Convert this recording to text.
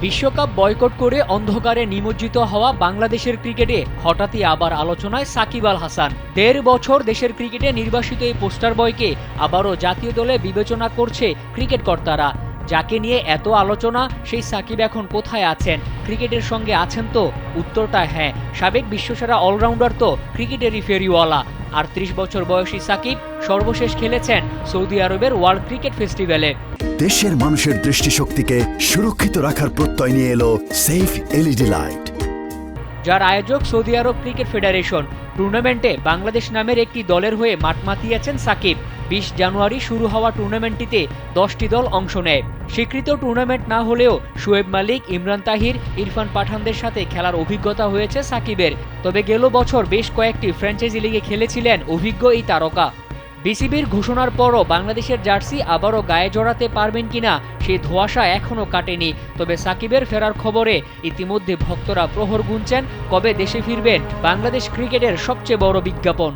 বিশ্বকাপ বয়কট করে অন্ধকারে নিমজ্জিত হওয়া বাংলাদেশের ক্রিকেটে হঠাৎই আবার আলোচনায় সাকিব আল হাসান। ১.৫ বছর দেশের ক্রিকেটে নির্বাসিত এই পোস্টার বয়কে আবারও জাতীয় দলে বিবেচনা করছে ক্রিকেট কর্তারা। যাকে নিয়ে এত আলোচনা, সেই সাকিব এখন কোথায় আছেন? ক্রিকেটের সঙ্গে আছেন তো? উত্তরটা হ্যাঁ। সাবেক বিশ্বসেরা অলরাউন্ডার তো ক্রিকেটেরই ফেরিওয়ালা। ৩৮ বছর বয়সী সাকিব সর্বশেষ খেলেছেন সৌদি আরবের ওয়ার্ল্ড ক্রিকেট ফেস্টিভ্যালে। দেশের মানুষের দৃষ্টিশক্তিকে সুরক্ষিত রাখার প্রত্যয় নিয়ে এলো সেফ এলইডি লাইট, যার আয়োজক সৌদি আরব ক্রিকেট ফেডারেশন। টুর্নামেন্টে বাংলাদেশ নামের একটি দলের হয়ে মাঠ মাতিয়েছেন সাকিব। ২০ জানুয়ারি শুরু হওয়া টুর্নামেন্টটিতে ১০টি দল অংশ নেয়। স্বীকৃত টুর্নামেন্ট না হলেও শোয়েব মালিক, ইমরান তাহির, ইরফান পাঠানদের সাথে খেলার অভিজ্ঞতা হয়েছে সাকিবের। তবে গেল বছর বেশ কয়েকটি ফ্র্যাঞ্চাইজি লিগে খেলেছিলেন অভিজ্ঞ এই তারকা। বিসিবির ঘোষণার পরও বাংলাদেশের জার্সি আবারও গায়ে জড়াতে পারবেন কিনা সেই ধোঁয়াশা এখনও কাটেনি। তবে সাকিবের ফেরার খবরে ইতিমধ্যে ভক্তরা প্রহর গুনছেন কবে দেশে ফিরবেন বাংলাদেশ ক্রিকেটের সবচেয়ে বড় বিজ্ঞাপন।